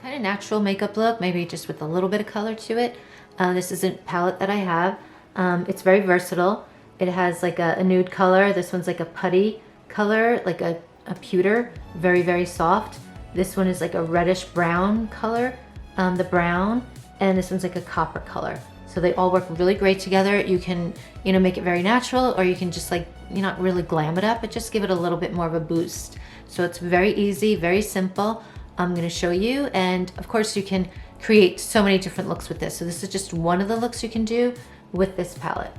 kind of natural makeup look, maybe just with a little bit of color to it. This is a palette that I have. It's very versatile. It has like a nude color. This one's like a putty color, like a pewter, very, very soft. This one is like a reddish brown color, the brown, and this one's like a copper color. So they all work really great together. You can, make it very natural, or you can just like, not really glam it up, but just give it a little bit more of a boost. So it's very easy, very simple. I'm gonna show you, and of course you can create so many different looks with this. So this is just one of the looks you can do with this palette.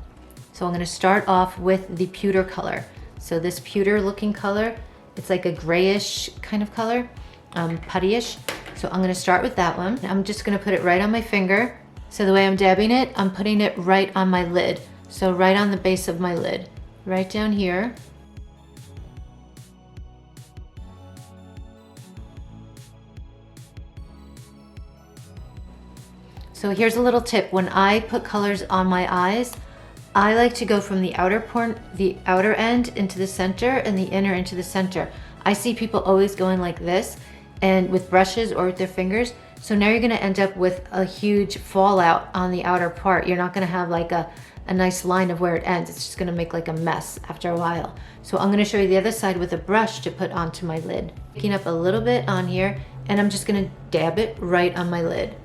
So I'm gonna start off with the pewter color. So this pewter looking color, it's like a grayish kind of color, puttyish. So I'm gonna start with that one. I'm just gonna put it right on my finger. So the way I'm dabbing it, I'm putting it right on my lid. So right on the base of my lid, right down here. So here's a little tip. When I put colors on my eyes, I like to go from the outer end into the center and the inner into the center. I see people always going like this, and with brushes or with their fingers. So now you're gonna end up with a huge fallout on the outer part. You're not gonna have like a nice line of where it ends. It's just gonna make like a mess after a while. So I'm gonna show you the other side with a brush to put onto my lid. Picking up a little bit on here, and I'm just gonna dab it right on my lid.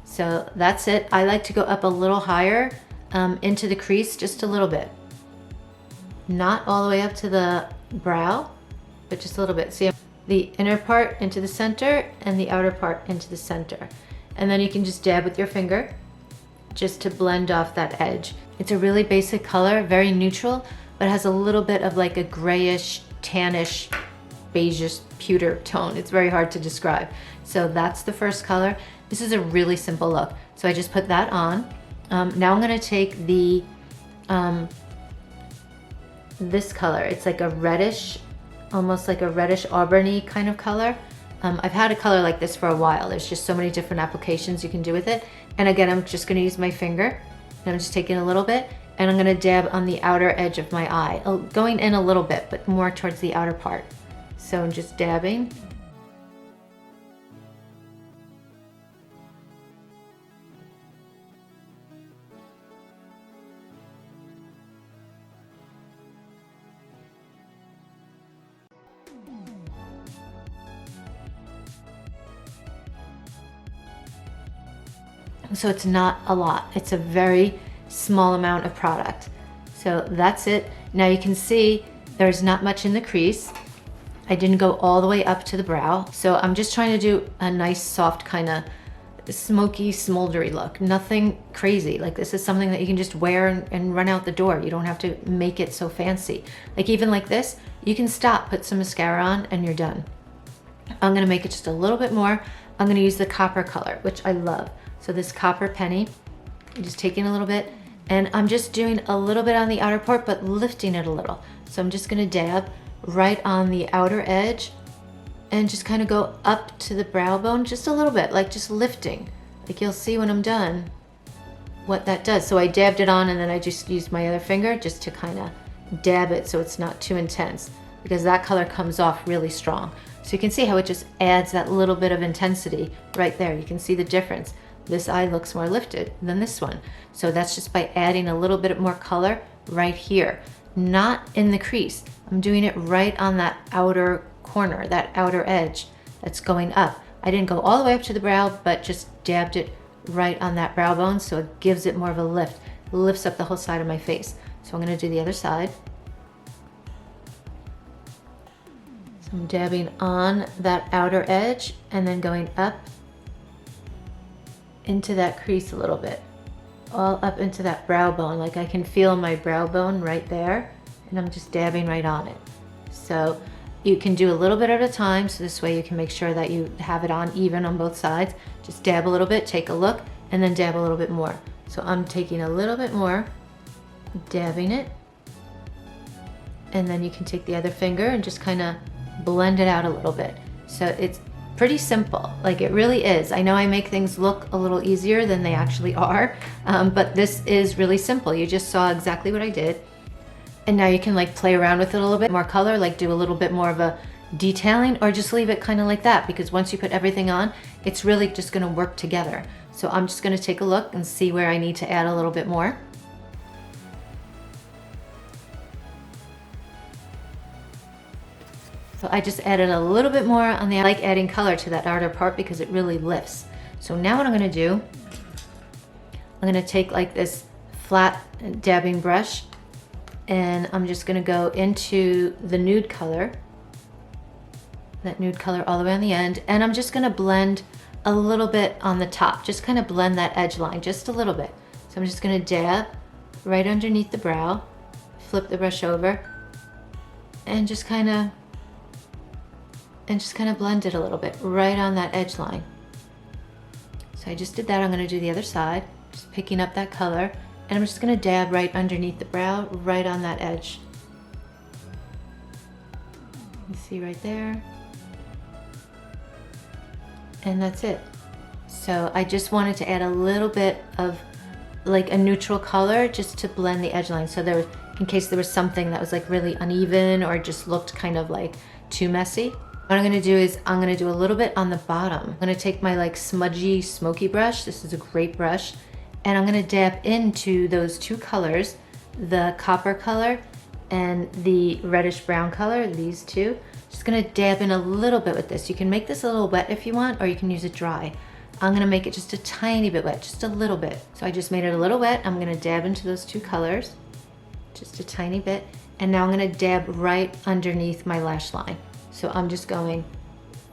So that's it. I like to go up a little higher into the crease, just a little bit. Not all the way up to the brow, but just a little bit. See the inner part into the center and the outer part into the center. And then you can just dab with your finger just to blend off that edge. It's a really basic color, very neutral, but has a little bit of like a grayish, tannish, beigeish pewter tone. It's very hard to describe. So that's the first color. This is a really simple look. So I just put that on. Now I'm gonna take the, this color. It's like a reddish, almost like a reddish auburny kind of color. I've had a color like this for a while. There's just so many different applications you can do with it. And again, I'm just gonna use my finger, and I'm just taking a little bit, and I'm gonna dab on the outer edge of my eye, going in a little bit, but more towards the outer part. So I'm just dabbing. So it's not a lot. It's a very small amount of product. So that's it. Now you can see there's not much in the crease. I didn't go all the way up to the brow. So I'm just trying to do a nice, soft, kind of smoky, smoldery look. Nothing crazy. Like this is something that you can just wear and run out the door. You don't have to make it so fancy. Like even like this, you can stop, put some mascara on, and you're done. I'm gonna make it just a little bit more. I'm gonna use the copper color, which I love. So this copper penny, I'm just taking a little bit, and I'm just doing a little bit on the outer part, but lifting it a little. So I'm just gonna dab right on the outer edge and just kind of go up to the brow bone just a little bit, like just lifting. Like you'll see when I'm done what that does. So I dabbed it on, and then I just used my other finger just to kind of dab it so it's not too intense, because that color comes off really strong. So you can see how it just adds that little bit of intensity right there. You can see the difference. This eye looks more lifted than this one. So that's just by adding a little bit more color right here, not in the crease. I'm doing it right on that outer corner, that outer edge that's going up. I didn't go all the way up to the brow, but just dabbed it right on that brow bone, so it gives it more of a lift. It lifts up the whole side of my face. So I'm gonna do the other side. So I'm dabbing on that outer edge and then going up into that crease a little bit, all up into that brow bone. Like I can feel my brow bone right there, and I'm just dabbing right on it. So you can do a little bit at a time, so this way you can make sure that you have it on even on both sides. Just dab a little bit, take a look, and then dab a little bit more. So I'm taking a little bit more, dabbing it, and then you can take the other finger and just kind of blend it out a little bit. So it's pretty simple, like it really is. I know I make things look a little easier than they actually are, but this is really simple. You just saw exactly what I did. And now you can like play around with it a little bit more color, like do a little bit more of a detailing, or just leave it kind of like that, because once you put everything on, it's really just gonna work together. So I'm just gonna take a look and see where I need to add a little bit more. So I just added a little bit more on the, I like adding color to that outer part because it really lifts. So now what I'm gonna do, I'm gonna take like this flat dabbing brush, and I'm just gonna go into the nude color, that nude color all the way on the end, and I'm just gonna blend a little bit on the top, just kind of blend that edge line just a little bit. So I'm just gonna dab right underneath the brow, flip the brush over, and just kind of blend it a little bit right on that edge line. So I just did that. I'm gonna do the other side, just picking up that color, and I'm just gonna dab right underneath the brow, right on that edge. You see right there. And that's it. So I just wanted to add a little bit of like a neutral color just to blend the edge line. So there, in case there was something that was like really uneven or just looked kind of like too messy. What I'm gonna do is I'm gonna do a little bit on the bottom. I'm gonna take my like smudgy, smoky brush. This is a great brush. And I'm gonna dab into those two colors, the copper color and the reddish brown color, these two. Just gonna dab in a little bit with this. You can make this a little wet if you want, or you can use it dry. I'm gonna make it just a tiny bit wet, just a little bit. So I just made it a little wet. I'm gonna dab into those two colors, just a tiny bit. And now I'm gonna dab right underneath my lash line. So I'm just going,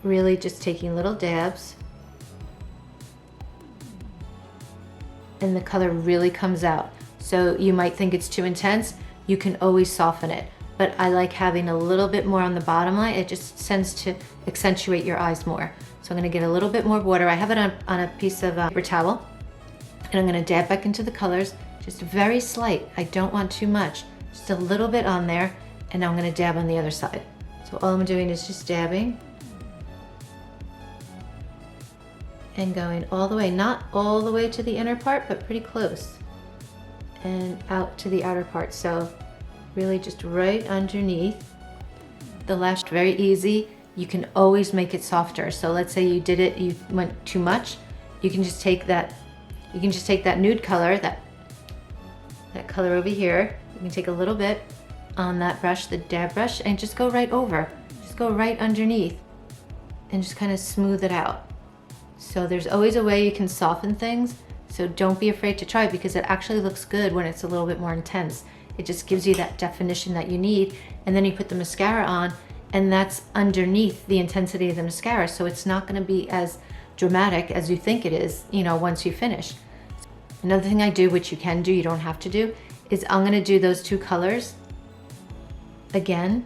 really just taking little dabs. And the color really comes out. So you might think it's too intense. You can always soften it. But I like having a little bit more on the bottom line. It just tends to accentuate your eyes more. So I'm gonna get a little bit more water. I have it on a piece of paper towel. And I'm gonna dab back into the colors, just very slight. I don't want too much, just a little bit on there. And now I'm gonna dab on the other side. So all I'm doing is just dabbing. And going all the way, not all the way to the inner part, but pretty close. And out to the outer part. So really just right underneath the lash. Very easy. You can always make it softer. So let's say you did it, you went too much. You can just take that, nude color, that color over here. You can take a little bit on that brush, the dab brush, and just go right over. Just go right underneath and just kind of smooth it out. So there's always a way you can soften things. So don't be afraid to try it, because it actually looks good when it's a little bit more intense. It just gives you that definition that you need. And then you put the mascara on, and that's underneath the intensity of the mascara. So it's not gonna be as dramatic as you think it is, you know, once you finish. Another thing I do, which you can do, you don't have to do, is I'm gonna do those two colors again,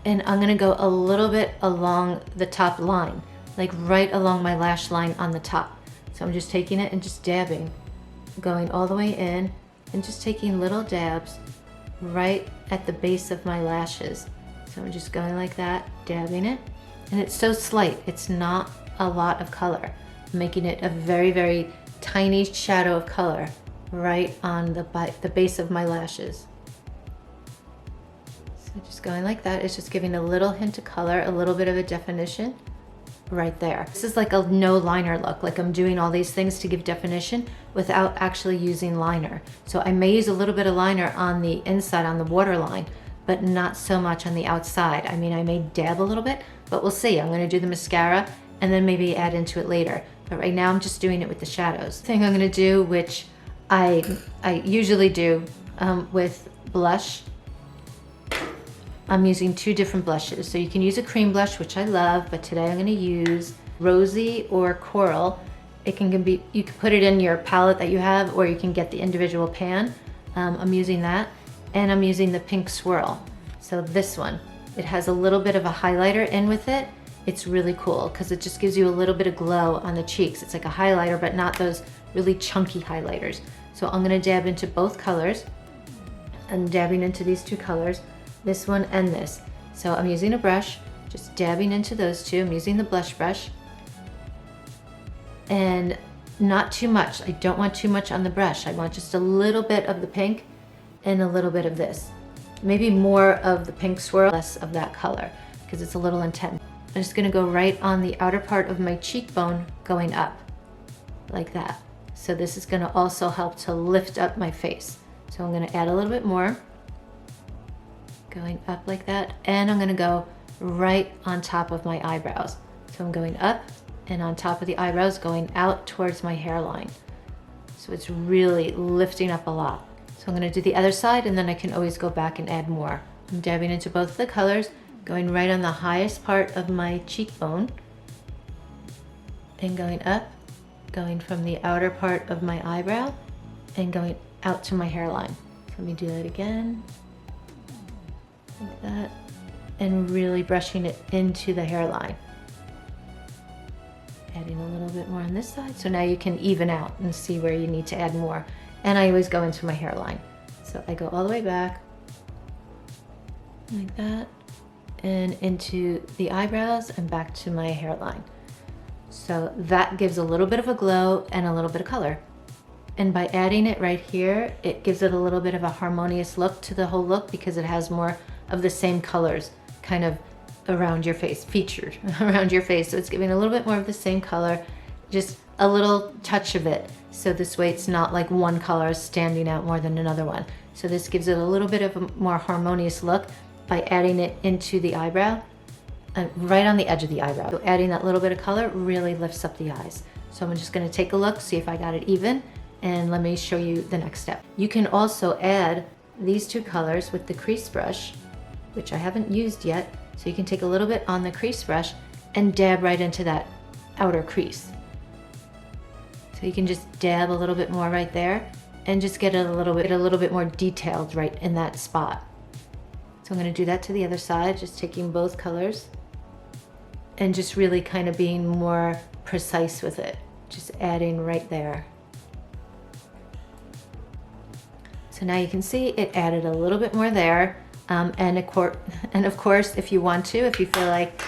and I'm gonna go a little bit along the top line, like right along my lash line on the top. So I'm just taking it and just dabbing, going all the way in, and just taking little dabs right at the base of my lashes. So I'm just going like that, dabbing it. And it's so slight, it's not a lot of color. I'm making it a very, very tiny shadow of color right on the base of my lashes. So just going like that, it's just giving a little hint of color, a little bit of a definition right there. This is like a no liner look, like I'm doing all these things to give definition without actually using liner. So I may use a little bit of liner on the inside, on the waterline, but not so much on the outside. I mean, I may dab a little bit, but we'll see. I'm gonna do the mascara and then maybe add into it later. But right now I'm just doing it with the shadows. The thing I'm gonna do, which I usually do with blush, I'm using two different blushes. So you can use a cream blush, which I love, but today I'm gonna use Rosie or Coral. It can be, you can put it in your palette that you have, or you can get the individual pan. I'm using that, and I'm using the pink Swirl. So this one, it has a little bit of a highlighter in with it. It's really cool because it just gives you a little bit of glow on the cheeks. It's like a highlighter, but not those really chunky highlighters. So I'm gonna dab into both colors. I'm dabbing into these two colors, this one and this. So I'm using a brush, just dabbing into those two. I'm using the blush brush. And not too much. I don't want too much on the brush. I want just a little bit of the pink and a little bit of this. maybe more of the pink swirl, less of that color, because it's a little intense. I'm just gonna go right on the outer part of my cheekbone going up, like that. So this is gonna also help to lift up my face. So I'm gonna add a little bit more, going up like that, and I'm gonna go right on top of my eyebrows. So I'm going up and on top of the eyebrows, going out towards my hairline. So it's really lifting up a lot. So I'm gonna do the other side, and then I can always go back and add more. I'm dabbing into both of the colors, going right on the highest part of my cheekbone, and going up, going from the outer part of my eyebrow, and going out to my hairline. So let me do that again, like that, and really brushing it into the hairline. Adding a little bit more on this side. So now you can even out and see where you need to add more. And I always go into my hairline. So I go all the way back, like that, and into the eyebrows and back to my hairline. So that gives a little bit of a glow and a little bit of color. And by adding it right here, it gives it a little bit of a harmonious look to the whole look, because it has more of the same colors kind of around your face, featured around your face. So it's giving a little bit more of the same color, just a little touch of it. So this way it's not like one color is standing out more than another one. So this gives it a little bit of a more harmonious look by adding it into the eyebrow, right on the edge of the eyebrow. So adding that little bit of color really lifts up the eyes. So I'm just gonna take a look, see if I got it even, and let me show you the next step. You can also add these two colors with the crease brush, which I haven't used yet. So you can take a little bit on the crease brush and dab right into that outer crease. So you can just dab a little bit more right there and just get it a little bit more detailed right in that spot. So I'm gonna do that to the other side, just taking both colors and just really kind of being more precise with it. Just adding right there. So now you can see it added a little bit more there. And of course, if you want to, if you feel like,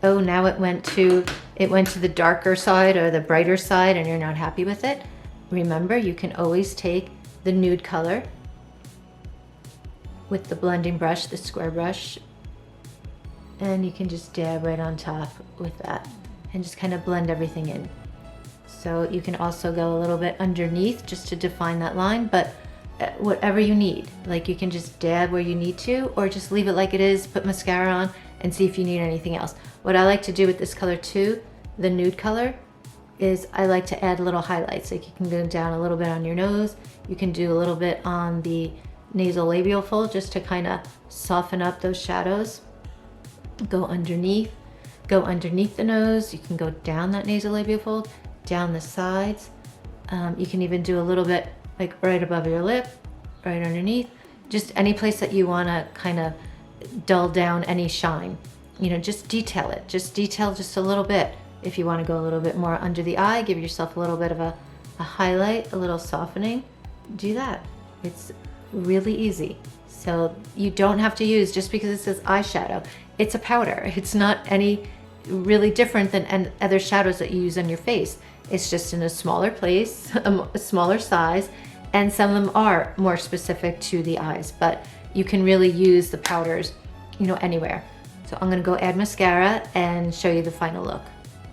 oh, now it went to the darker side or the brighter side and you're not happy with it, remember you can always take the nude color with the blending brush, the square brush, and you can just dab right on top with that and just kind of blend everything in. So you can also go a little bit underneath just to define that line, but whatever you need. Like you can just dab where you need to, or just leave it like it is, put mascara on and see if you need anything else. What I like to do with this color too, the nude color, is I like to add little highlights. Like you can go down a little bit on your nose, you can do a little bit on the nasal labial fold just to kind of soften up those shadows. Go underneath the nose, you can go down that nasal labial fold, down the sides. You can even do a little bit like right above your lip, right underneath, just any place that you want to kind of dull down any shine. You know, just detail it. Just detail just a little bit. If you want to go a little bit more under the eye, give yourself a little bit of a highlight, a little softening, do that. It's really easy. So you don't have to use, just because it says eyeshadow, it's a powder. It's not any really different than other shadows that you use on your face. It's just in a smaller place, a smaller size, and some of them are more specific to the eyes, but you can really use the powders, you know, anywhere. So I'm gonna go add mascara and show you the final look.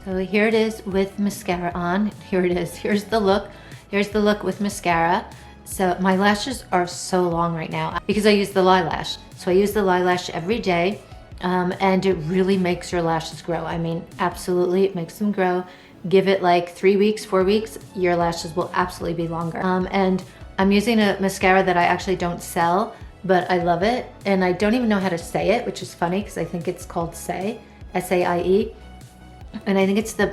So here it is with mascara on. Here it is, here's the look. Here's the look with mascara. So my lashes are so long right now because I use the Lilash. So I use the Lilash every day, and it really makes your lashes grow. I mean, absolutely, it makes them grow. Give it like 3 weeks, 4 weeks, your lashes will absolutely be longer. And I'm using a mascara that I actually don't sell, but I love it. And I don't even know how to say it, which is funny because I think it's called Saie, S-A-I-E. And I think it's the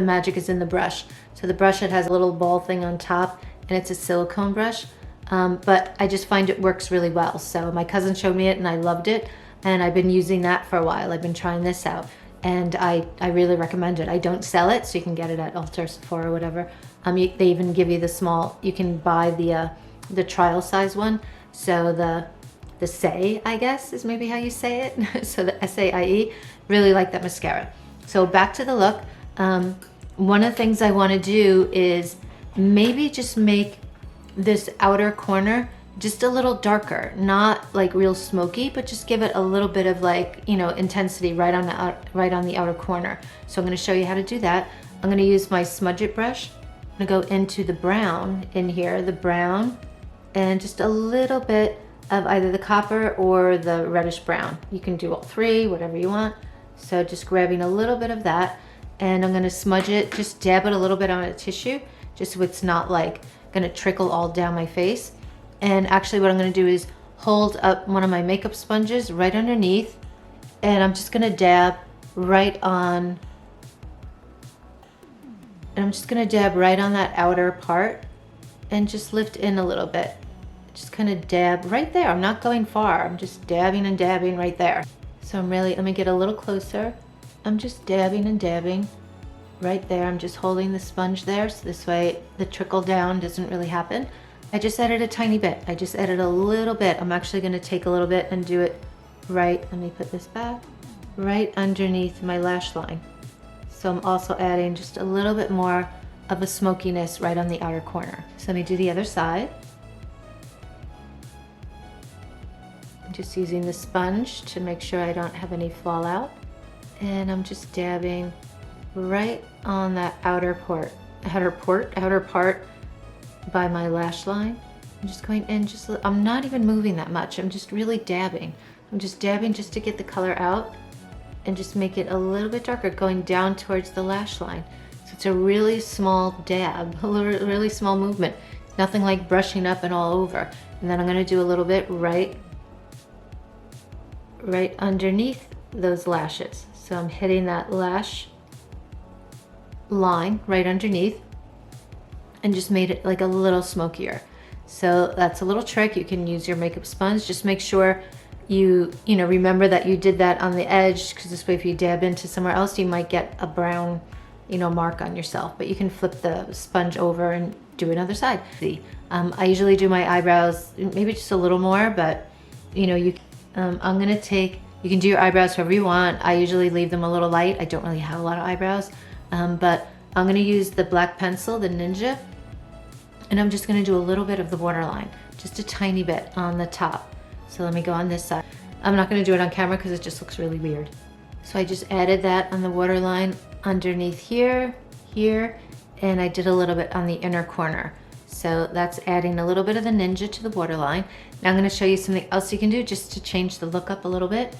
magic is in the brush. So the brush, it has a little ball thing on top, and it's a silicone brush. But I just find it works really well. So my cousin showed me it and I loved it. And I've been using that for a while. I've been trying this out. And I really recommend it. I don't sell it, so you can get it at Ulta, Sephora, or whatever. They even give you the small, you can buy the trial size one. So the Saie, I guess, is maybe how you say it. So the S-A-I-E, really like that mascara. So back to the look. One of the things I wanna do is maybe just make this outer corner just a little darker, not like real smoky, but just give it a little bit of like, you know, intensity right on the outer corner. So I'm gonna show you how to do that. I'm gonna use my Smudge It brush. I'm gonna go into the brown in here, the brown, and just a little bit of either the copper or the reddish brown. You can do all three, whatever you want. So just grabbing a little bit of that, and I'm gonna smudge it, just dab it a little bit on a tissue, just so it's not like gonna trickle all down my face. And actually what I'm gonna do is hold up one of my makeup sponges right underneath, and I'm just gonna dab right on, that outer part and just lift in a little bit. Just kind of dab right there. I'm not going far. I'm just dabbing and dabbing right there. So let me get a little closer. I'm just dabbing and dabbing right there. I'm just holding the sponge there, so this way the trickle down doesn't really happen. I just added a tiny bit. I just added a little bit. I'm actually gonna take a little bit and do it right, let me put this back, right underneath my lash line. So I'm also adding just a little bit more of a smokiness right on the outer corner. So let me do the other side. I'm just using the sponge to make sure I don't have any fallout. And I'm just dabbing right on that outer part by my lash line. I'm just going in, I'm not even moving that much. I'm just really dabbing. I'm just dabbing just to get the color out and just make it a little bit darker, going down towards the lash line. So it's a really small dab, a really small movement. Nothing like brushing up and all over. And then I'm gonna do a little bit right underneath those lashes. So I'm hitting that lash line right underneath and just made it like a little smokier. So that's a little trick. You can use your makeup sponge. Just make sure you remember that you did that on the edge, because this way if you dab into somewhere else, you might get a brown, mark on yourself. But you can flip the sponge over and do another side. I usually do my eyebrows, maybe just a little more, but I'm gonna take, you can do your eyebrows however you want. I usually leave them a little light. I don't really have a lot of eyebrows, but I'm gonna use the black pencil, the Ninja, and I'm just gonna do a little bit of the waterline, just a tiny bit on the top. So let me go on this side. I'm not gonna do it on camera because it just looks really weird. So I just added that on the waterline underneath here, and I did a little bit on the inner corner. So that's adding a little bit of the Ninja to the waterline. Now I'm gonna show you something else you can do just to change the look up a little bit,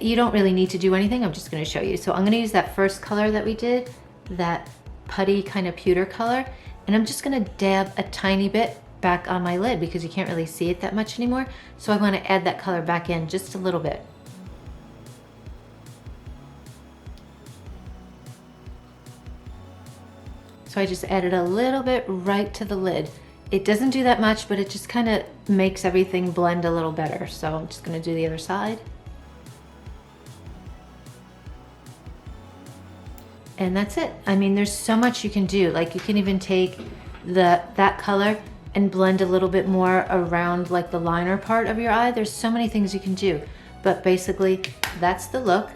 you don't really need to do anything. I'm just gonna show you. So I'm gonna use that first color that we did, that putty kind of pewter color, and I'm just gonna dab a tiny bit back on my lid because you can't really see it that much anymore. So I wanna add that color back in just a little bit. So I just added a little bit right to the lid. It doesn't do that much, but it just kind of makes everything blend a little better. So I'm just gonna do the other side. And that's it. I mean, there's so much you can do. Like you can even take that color and blend a little bit more around like the liner part of your eye. There's so many things you can do. But basically, that's the look.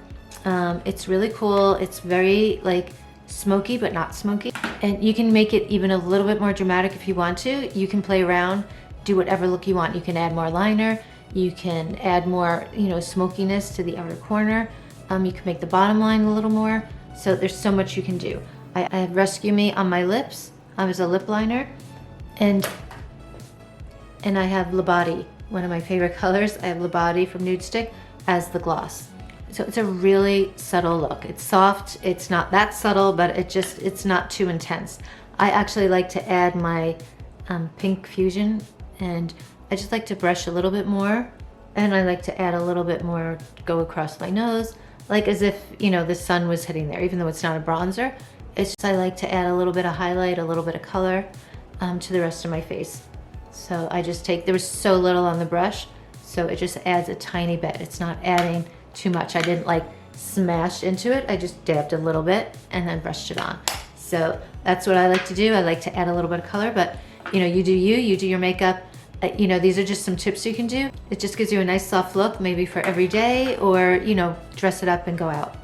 It's really cool. It's very like smoky, but not smoky. And you can make it even a little bit more dramatic if you want to. You can play around, do whatever look you want. You can add more liner. You can add more, smokiness to the outer corner. You can make the bottom line a little more. So there's so much you can do. I have Rescue Me on my lips. I was a lip liner. And I have Labati, one of my favorite colors. I have Labati from Nude Stick as the gloss. So it's a really subtle look. It's soft, it's not that subtle, but it's not too intense. I actually like to add my Pink Fusion, and I just like to brush a little bit more, and I like to add a little bit more, go across my nose, like as if, the sun was hitting there, even though it's not a bronzer. It's just, I like to add a little bit of highlight, a little bit of color to the rest of my face. So I just there was so little on the brush, so it just adds a tiny bit. It's not adding too much. I didn't like smash into it. I just dabbed a little bit and then brushed it on. So that's what I like to do. I like to add a little bit of color, but you do your makeup. These are just some tips you can do. It just gives you a nice soft look, maybe for every day, or dress it up and go out.